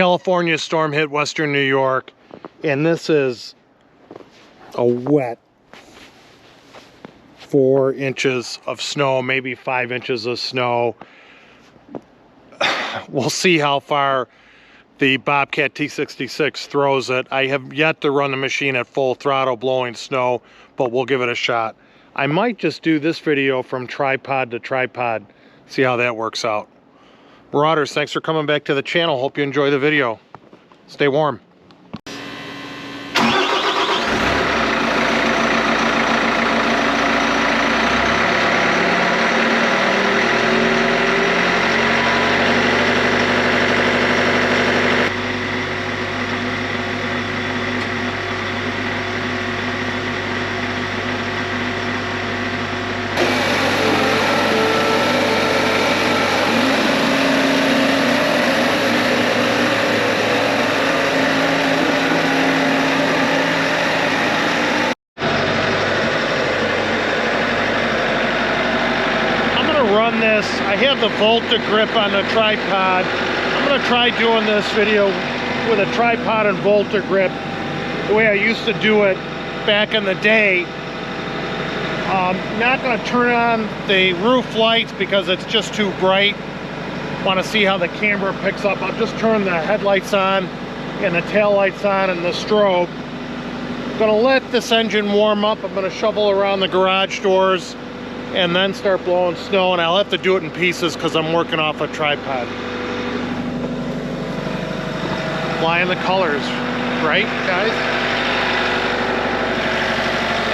California storm hit western New York, and this is a wet 4 inches of snow, maybe 5 inches of snow. We'll see how far the Bobcat T66 throws it. I have yet to run the machine at full throttle blowing snow, but we'll give it a shot. I might just do this video from tripod to tripod, see how that works out. Marauders, thanks for coming back to the channel. Hope you enjoy the video. Stay warm. Run this. I have the Volta grip on the tripod. I'm going to try doing this video with a tripod and Volta grip the way I used to do it back in the day. Not going to turn on the roof lights because it's just too bright. Want to see how the camera picks up. I'll just turn the headlights on and the tail lights on and the strobe. I'm going to let this engine warm up. I'm going to shovel around the garage doors and then start blowing snow, and I'll have to do it in pieces because I'm working off a tripod. Flying the colors, right, guys?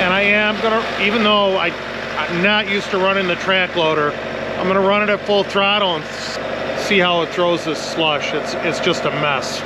And I am gonna, even though I'm not used to running the track loader, I'm gonna run it at full throttle and see how it throws this slush. It's just a mess.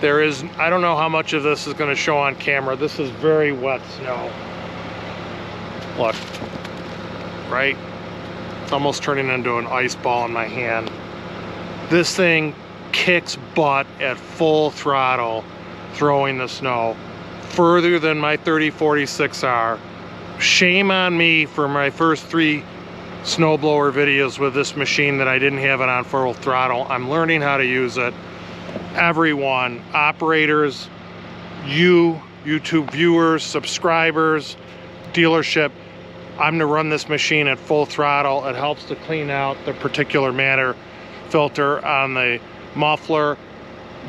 There is, I don't know how much of this is going to show on camera. This is very wet snow. Look, right? It's almost turning into an ice ball in my hand. This thing kicks butt at full throttle, throwing the snow further than my 3046R. Shame on me for my first 3 snowblower videos with this machine that I didn't have it on full throttle. I'm learning how to use it. Everyone, operators, you, YouTube viewers, subscribers, dealership, I'm to run this machine at full throttle. It helps to clean out the particulate matter filter on the muffler.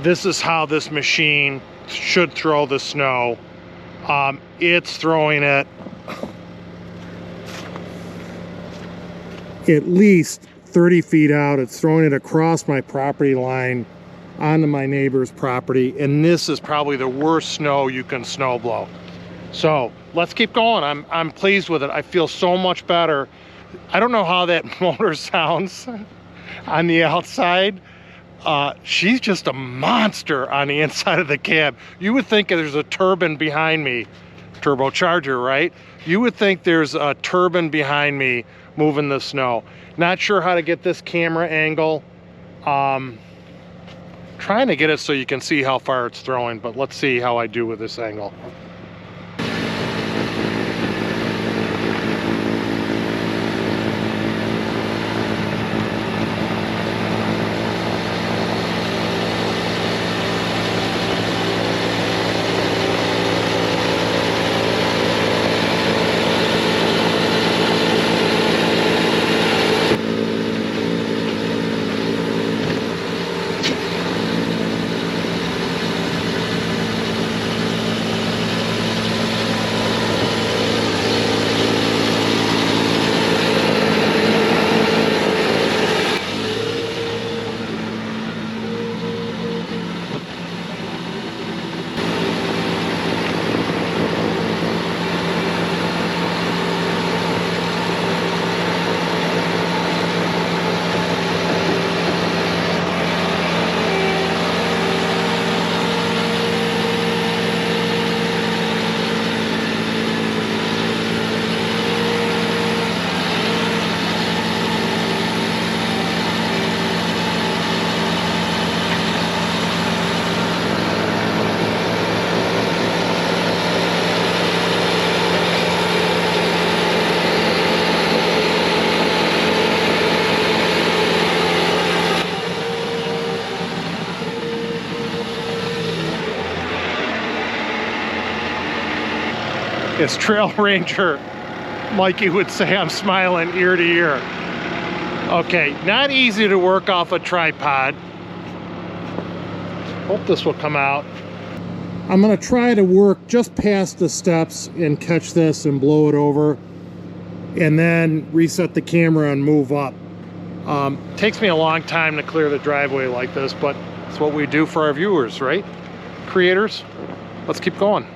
This is how this machine should throw the snow. It's throwing it at least 30 feet out. It's throwing it across my property line onto my neighbor's property, and this is probably the worst snow you can snow blow. So let's keep going. I'm pleased with it. I feel so much better. I don't know how that motor sounds on the outside. She's just a monster on the inside of the cab. You would think there's a turbine behind me, turbocharger, right? You would think there's a turbine behind me moving the snow. Not sure how to get this camera angle. Trying to get it so you can see how far it's throwing, but let's see how I do with this angle. As Trail Ranger Mikey would say, I'm smiling ear to ear. Okay, not easy to work off a tripod. Hope this will come out. I'm gonna try to work just past the steps and catch this and blow it over, and then reset the camera and move up. Takes me a long time to clear the driveway like this, but it's what we do for our viewers, right? Creators, let's keep going.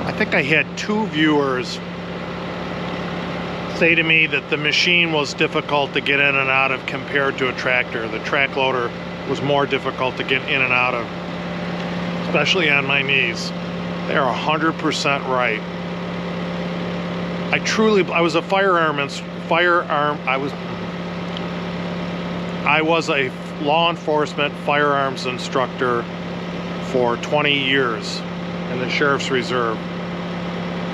I think I had 2 viewers say to me that the machine was difficult to get in and out of compared to a tractor. The track loader was more difficult to get in and out of, especially on my knees. They are 100% right. I was a I was a law enforcement firearms instructor for 20 years in the Sheriff's Reserve.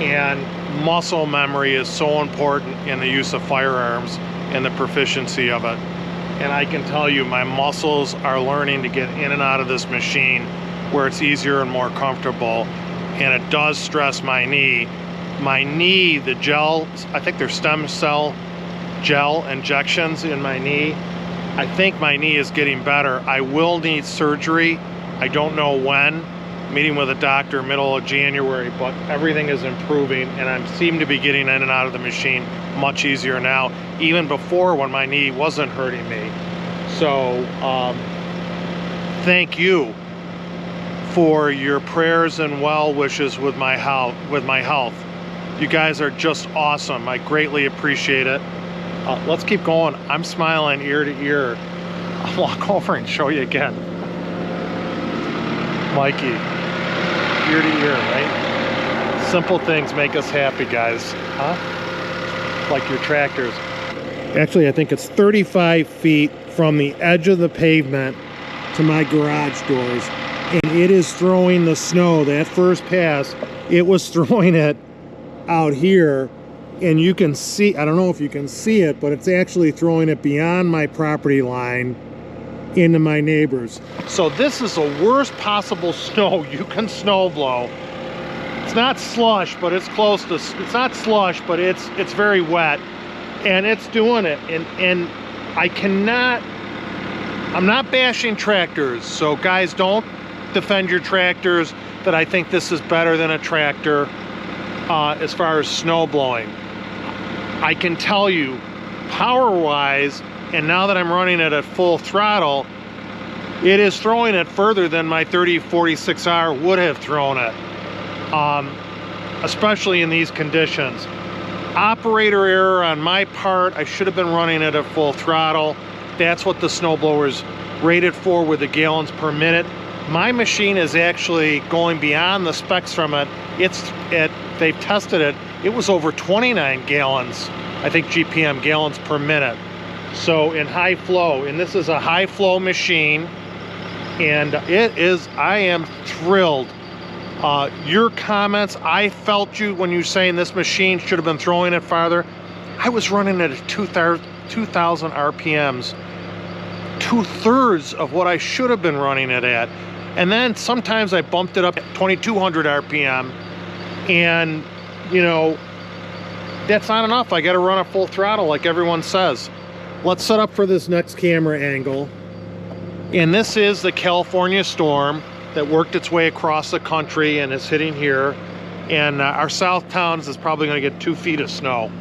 And muscle memory is so important in the use of firearms and the proficiency of it. And I can tell you, my muscles are learning to get in and out of this machine where it's easier and more comfortable. And it does stress my knee. My knee, the gel, I think they're stem cell gel injections in my knee. I think my knee is getting better. I will need surgery. I don't know when. Meeting with a doctor middle of January, but everything is improving and I seem to be getting in and out of the machine much easier now, even before when my knee wasn't hurting me. So thank you for your prayers and well wishes with my health. You guys are just awesome. I greatly appreciate it. Let's keep going. I'm smiling ear to ear. I'll walk over and show you again. Mikey. Ear to ear, right? Simple things make us happy, guys. Huh? Like your tractors. Actually, I think it's 35 feet from the edge of the pavement to my garage doors. And it is throwing the snow. That first pass, it was throwing it out here. And you can see, I don't know if you can see it, but it's actually throwing it beyond my property line into my neighbors. So this is the worst possible snow you can snow blow. It's not slush, but it's close to, it's not slush, but it's very wet, and it's doing it. And I'm not bashing tractors, so guys, don't defend your tractors that I think this is better than a tractor as far as snow blowing. I can tell you, power-wise, and now that I'm running it at full throttle, it is throwing it further than my 3046R would have thrown it, especially in these conditions. Operator error on my part. I should have been running it at full throttle. That's what the snowblower is rated for, with the gallons per minute. My machine is actually going beyond the specs from it. They've tested it. It was over 29 gallons, I think GPM, gallons per minute. So in high flow, and this is a high flow machine, and I am thrilled. Your comments, I felt you when you saying this machine should have been throwing it farther. I was running it at 2,000 RPMs, 2/3 of what I should have been running it at. And then sometimes I bumped it up at 2,200 RPM, and you know, that's not enough. I got to run a full throttle like everyone says. Let's set up for this next camera angle. And this is the California storm that worked its way across the country and is hitting here. And our south towns is probably going to get 2 feet of snow.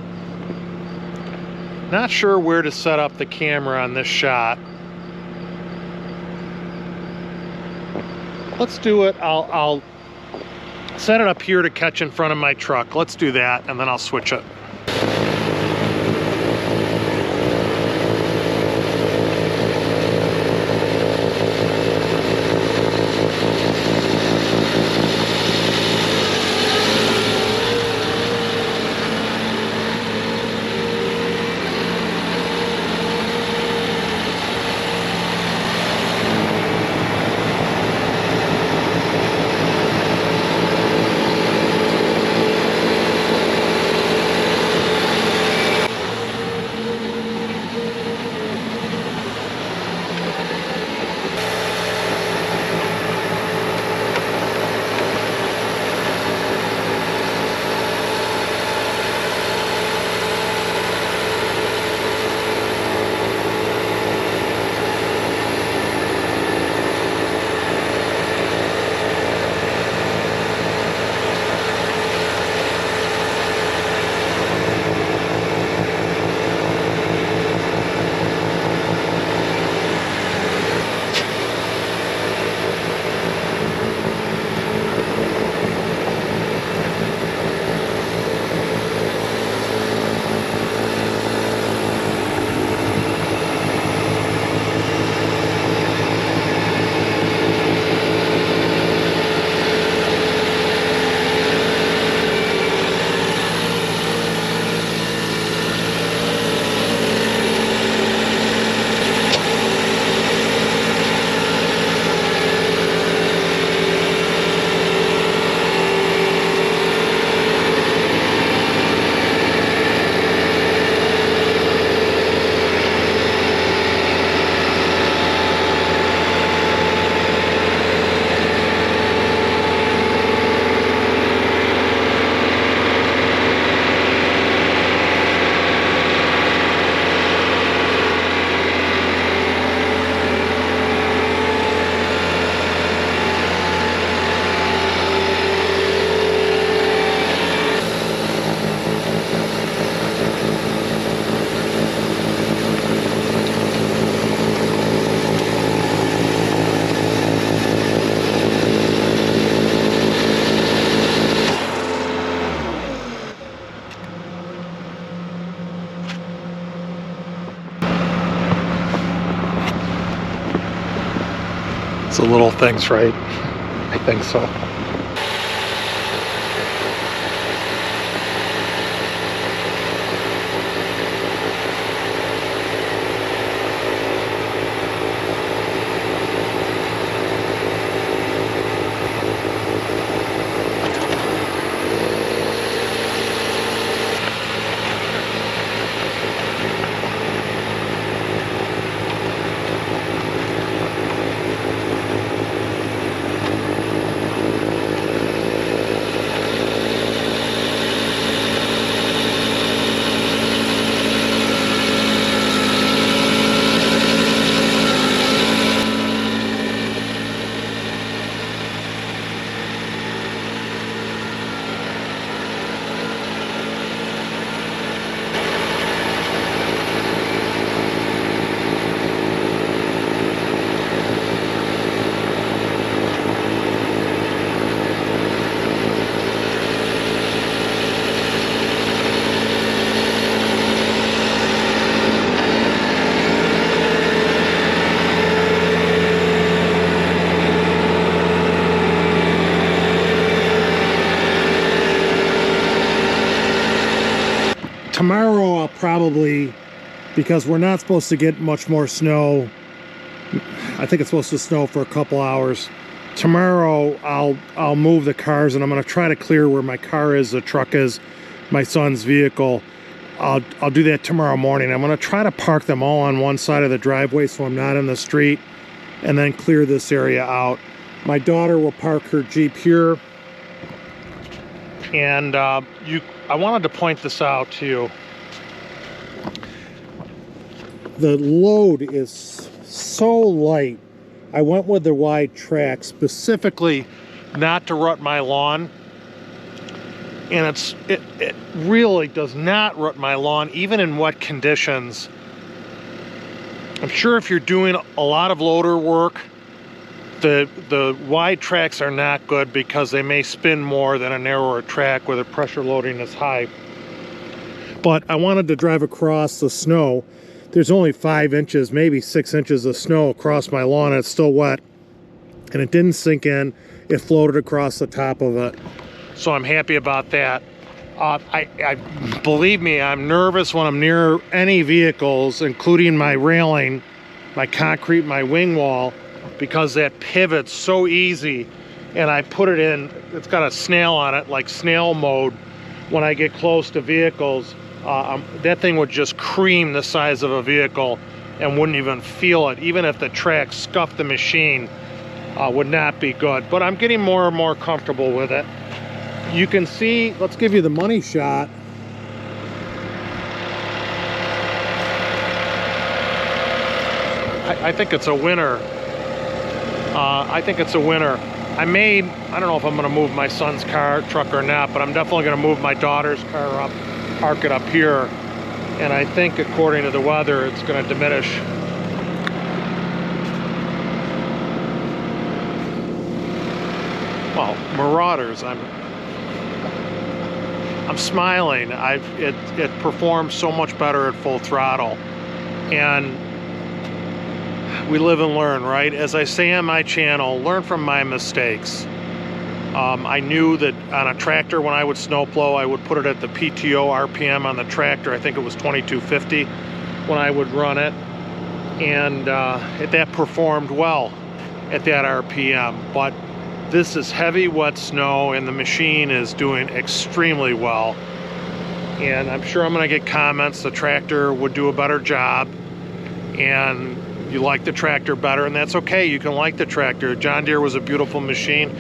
Not sure where to set up the camera on this shot. Let's do it. I'll set it up here to catch in front of my truck. Let's do that, and then I'll switch it. little things right. I think so. Tomorrow I'll probably, because we're not supposed to get much more snow, I think it's supposed to snow for a couple hours. Tomorrow I'll move the cars, and I'm going to try to clear where my car is, the truck is, my son's vehicle. I'll do that tomorrow morning. I'm going to try to park them all on one side of the driveway so I'm not in the street, and then clear this area out. My daughter will park her Jeep here. And I wanted to point this out to you. The load is so light. I went with the wide track specifically not to rut my lawn. And it really does not rut my lawn, even in wet conditions. I'm sure if you're doing a lot of loader work, the wide tracks are not good because they may spin more than a narrower track where the pressure loading is high. But I wanted to drive across the snow. There's only 5 inches, maybe 6 inches of snow across my lawn, and it's still wet. And it didn't sink in. It floated across the top of it. So I'm happy about that. Believe me, I'm nervous when I'm near any vehicles, including my railing, my concrete, my wing wall, because that pivot's so easy. And I put it in, it's got a snail on it, like snail mode. When I get close to vehicles, that thing would just cream the size of a vehicle and wouldn't even feel it. Even if the track scuffed the machine, would not be good. But I'm getting more and more comfortable with it. You can see, let's give you the money shot. I think it's a winner. I think it's a winner. I don't know if I'm gonna move my son's truck or not, but I'm definitely gonna move my daughter's car up, park it up here. And I think according to the weather, it's gonna diminish. Well, Marauders, I'm smiling. It performs so much better at full throttle. And we live and learn, right? As I say on my channel, learn from my mistakes. I knew that on a tractor, when I would snowplow, I would put it at the PTO RPM on the tractor. I think it was 2250 when I would run it. And that performed well at that RPM. But this is heavy, wet snow, and the machine is doing extremely well. And I'm sure I'm gonna get comments, the tractor would do a better job, and you like the tractor better, and that's okay. You can like the tractor. John Deere was a beautiful machine.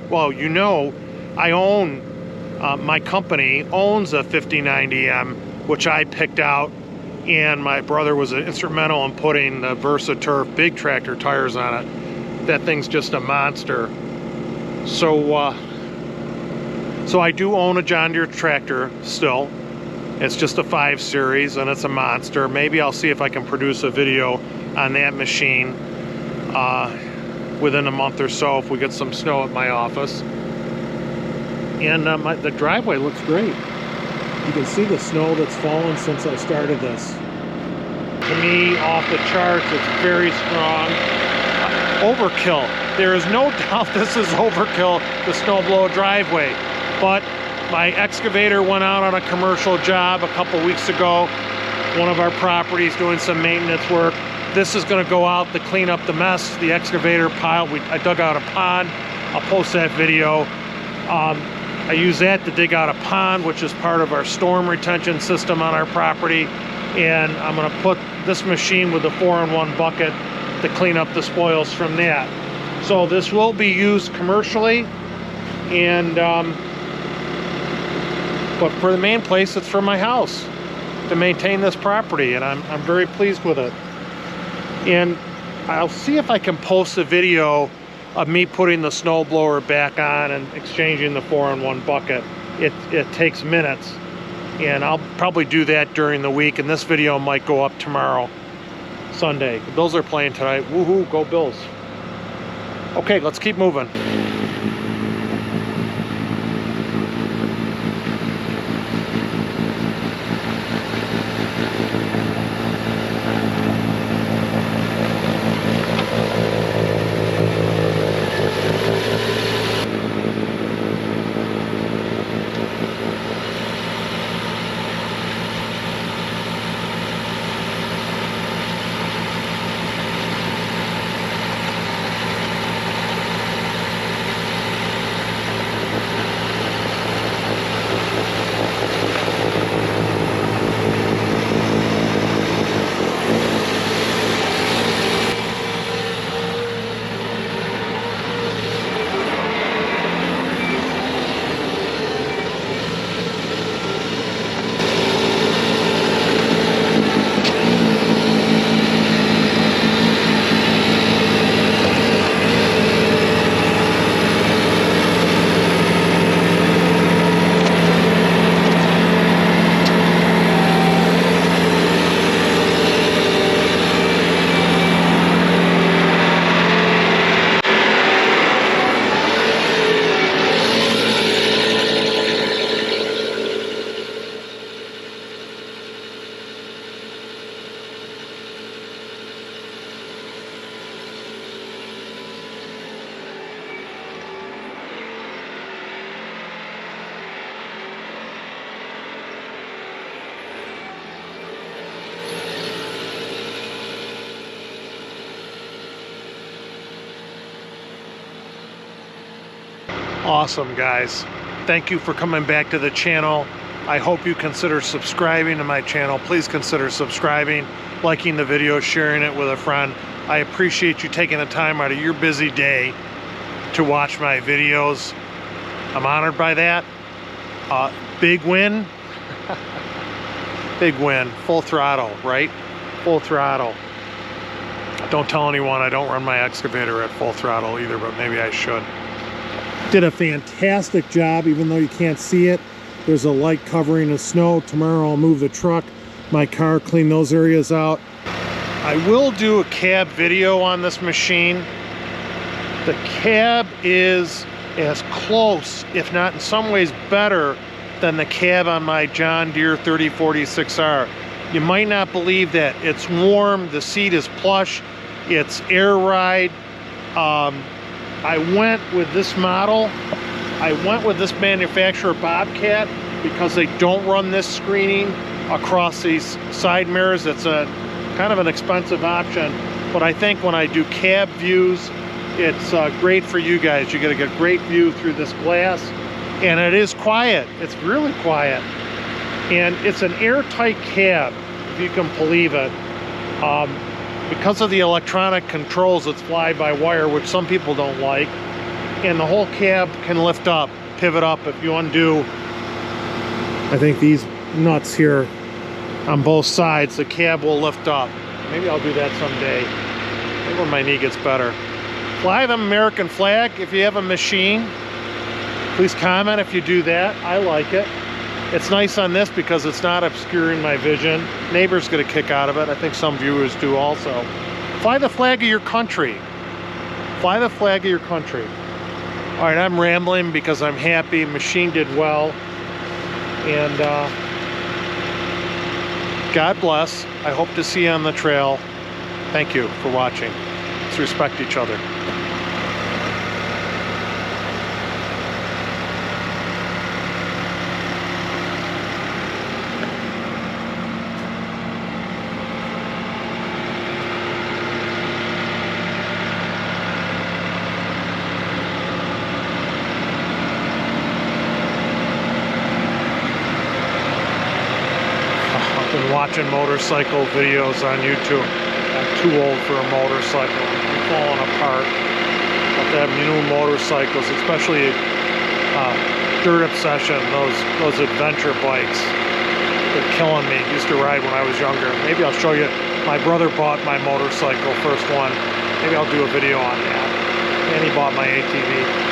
Well, you know, I own, my company owns a 5090M, which I picked out, and my brother was instrumental in putting the VersaTurf big tractor tires on it. That thing's just a monster. So I do own a John Deere tractor still. It's just a 5 Series, and it's a monster. Maybe I'll see if I can produce a video on that machine within a month or so if we get some snow at my office. And the driveway looks great. You can see the snow that's fallen since I started this. To me, off the charts, it's very strong. overkill. There is no doubt this is overkill, the snowblower driveway. But my excavator went out on a commercial job a couple weeks ago. One of our properties doing some maintenance work. This is going to go out to clean up the mess. The excavator pile, I dug out a pond. I'll post that video. I use that to dig out a pond, which is part of our storm retention system on our property. And I'm going to put this machine with the 4-in-1 bucket to clean up the spoils from that. So this will be used commercially, and but for the main place, it's for my house to maintain this property, and I'm very pleased with it. And I'll see if I can post a video of me putting the snowblower back on and exchanging the 4-in-1 bucket. It takes minutes, and I'll probably do that during the week, and this video might go up tomorrow, Sunday. The Bills are playing tonight. Woohoo, go Bills. Okay, let's keep moving. Awesome, guys. Thank you for coming back to the channel. I hope you consider subscribing to my channel. Please consider subscribing, liking the video, sharing it with a friend. I appreciate you taking the time out of your busy day to watch my videos. I'm honored by that. Big win. Big win. Full throttle, right? Full throttle. Don't tell anyone I don't run my excavator at full throttle either, but maybe I should. Did a fantastic job, even though you can't see it. There's a light covering the snow. Tomorrow I'll move the truck, my car, clean those areas out. I will do a cab video on this machine. The cab is as close, if not in some ways better, than the cab on my John Deere 3046R. You might not believe that. It's warm, the seat is plush, it's air ride. I went with this model. I went with this manufacturer, Bobcat, because they don't run this screening across these side mirrors. It's a kind of an expensive option, but I think when I do cab views, it's great for you guys. You're gonna get a great view through this glass, and it is quiet. It's really quiet, and it's an airtight cab, if you can believe it. Because of the electronic controls, it's fly-by-wire, which some people don't like, and the whole cab can lift up, pivot up if you undo, I think, these nuts here on both sides. The cab will lift up. Maybe I'll do that someday, maybe when my knee gets better. Fly the American flag if you have a machine. Please comment if you do that. I like it. It's nice on this because it's not obscuring my vision. Neighbors get a kick out of it. I think some viewers do also. Fly the flag of your country. Fly the flag of your country. All right, I'm rambling because I'm happy. Machine did well. And God bless. I hope to see you on the trail. Thank you for watching. Let's respect each other. Been watching motorcycle videos on YouTube. I'm too old for a motorcycle. I'm falling apart. But they have new motorcycles, especially Dirt Obsession, those adventure bikes. They're killing me. Used to ride when I was younger. Maybe I'll show you. My brother bought my motorcycle, first one. Maybe I'll do a video on that. And he bought my ATV.